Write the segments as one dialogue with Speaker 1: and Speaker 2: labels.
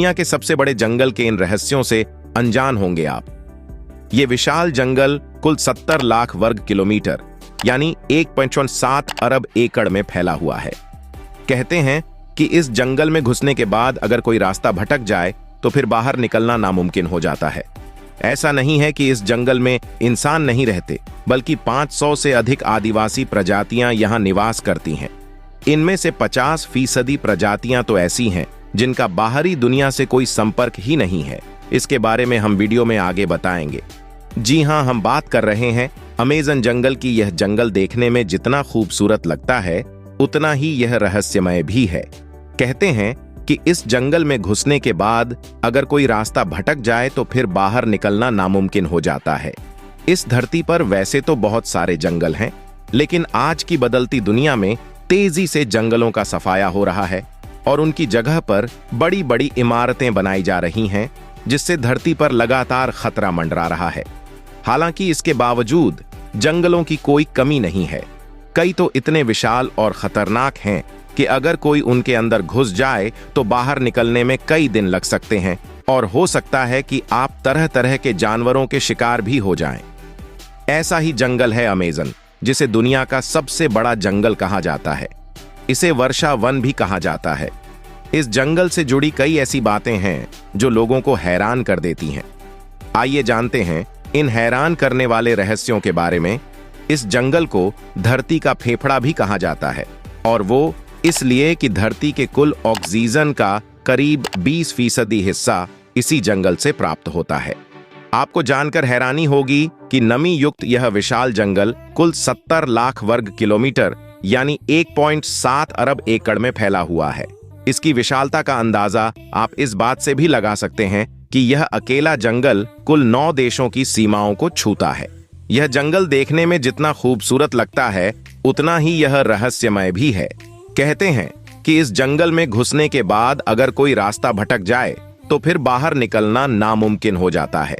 Speaker 1: दुनिया के सबसे बड़े जंगल के इन रहस्यों से अनजान होंगे आप। ये विशाल जंगल कुल 70 लाख वर्ग किलोमीटर यानी 1.7 अरब एकड़ में फैला हुआ है। कहते हैं कि इस जंगल में घुसने के बाद अगर कोई रास्ता भटक जाए तो फिर बाहर निकलना नामुमकिन हो जाता है। ऐसा नहीं है कि इस जंगल में इंसान नहीं रहते, बल्कि 500 से अधिक आदिवासी प्रजातियां यहां निवास करती हैं। इनमें से 50% प्रजातियां तो ऐसी हैं जिनका बाहरी दुनिया से कोई संपर्क ही नहीं है। इसके बारे में हम वीडियो में आगे बताएंगे। जी हां, हम बात कर रहे हैं अमेज़न जंगल की। यह जंगल देखने में जितना खूबसूरत लगता है उतना ही यह रहस्यमय भी है। कहते हैं कि इस जंगल में घुसने के बाद अगर कोई रास्ता भटक जाए तो फिर बाहर निकलना नामुमकिन हो जाता है। इस धरती पर वैसे तो बहुत सारे जंगल हैं, लेकिन आज की बदलती दुनिया में तेजी से जंगलों का सफाया हो रहा है और उनकी जगह पर बड़ी बड़ी इमारतें बनाई जा रही हैं, जिससे धरती पर लगातार खतरा मंडरा रहा है। हालांकि इसके बावजूद जंगलों की कोई कमी नहीं है। कई तो इतने विशाल और खतरनाक हैं कि अगर कोई उनके अंदर घुस जाए तो बाहर निकलने में कई दिन लग सकते हैं और हो सकता है कि आप तरह तरह के जानवरों के शिकार भी हो जाएं। ऐसा ही जंगल है अमेज़न, जिसे दुनिया का सबसे बड़ा जंगल कहा जाता है। इसे वर्षा वन भी कहा जाता है। इस जंगल से जुड़ी कई ऐसी बातें हैं जो लोगों को हैरान कर देती हैं। आइए जानते हैं इन हैरान करने वाले रहस्यों के बारे में। इस जंगल को धरती का फेफड़ा भी कहा जाता है, और वो इसलिए कि धरती के कुल ऑक्सीजन का करीब 20% हिस्सा इसी जंगल से प्राप्त होता है। आपको जानकर हैरानी होगी कि नमी युक्त यह विशाल जंगल कुल 70 लाख वर्ग किलोमीटर यानी 1.7 अरब एकड़ में फैला हुआ है। इसकी विशालता का अंदाजा आप इस बात से भी लगा सकते हैं कि यह अकेला जंगल कुल 9 देशों की सीमाओं को छूता है। यह जंगल देखने में जितना खूबसूरत लगता है उतना ही यह रहस्यमय भी है। कहते हैं कि इस जंगल में घुसने के बाद अगर कोई रास्ता भटक जाए तो फिर बाहर निकलना नामुमकिन हो जाता है।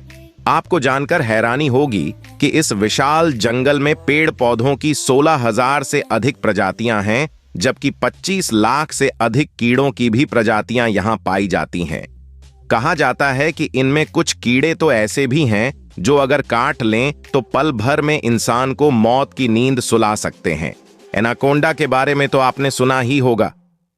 Speaker 1: आपको जानकर हैरानी होगी कि इस विशाल जंगल में पेड़ पौधों की 16,000 से अधिक प्रजातियां हैं, जबकि 25 लाख से अधिक कीड़ों की भी प्रजातियां यहां पाई जाती हैं। कहा जाता है कि इनमें कुछ कीड़े तो ऐसे भी हैं जो अगर काट लें तो पल भर में इंसान को मौत की नींद सुला सकते हैं। एनाकोंडा के बारे में तो आपने सुना ही होगा।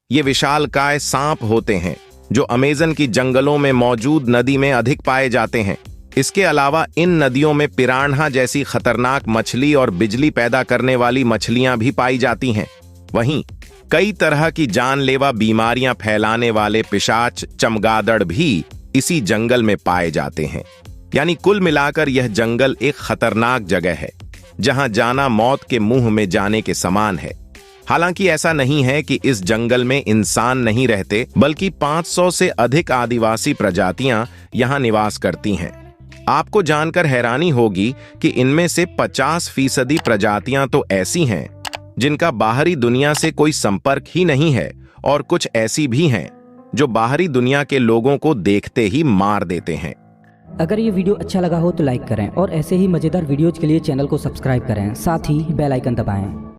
Speaker 1: ये विशालकाय सांप होते हैं जो अमेज़न की जंगलों में मौजूद नदी में अधिक पाए जाते हैं। इसके अलावा इन नदियों में पिरान्हा जैसी खतरनाक मछली और बिजली पैदा करने वाली मछलियां भी पाई जाती हैं। वहीं कई तरह की जानलेवा बीमारियां फैलाने वाले पिशाच चमगादड़ भी इसी जंगल में पाए जाते हैं। यानी कुल मिलाकर यह जंगल एक खतरनाक जगह है, जहां जाना मौत के मुंह में जाने के समान है। हालांकि ऐसा नहीं है कि इस जंगल में इंसान नहीं रहते, बल्कि 500 से अधिक आदिवासी प्रजातियां यहां निवास करती हैं। आपको जानकर हैरानी होगी कि इनमें से 50% प्रजातियां तो ऐसी हैं जिनका बाहरी दुनिया से कोई संपर्क ही नहीं है, और कुछ ऐसी भी हैं जो बाहरी दुनिया के लोगों को देखते ही मार देते हैं।
Speaker 2: अगर ये वीडियो अच्छा लगा हो तो लाइक करें और ऐसे ही मज़ेदार वीडियोज़ के लिए चैनल को सब्सक्राइब करें, साथ ही बेल आइकन दबाएं।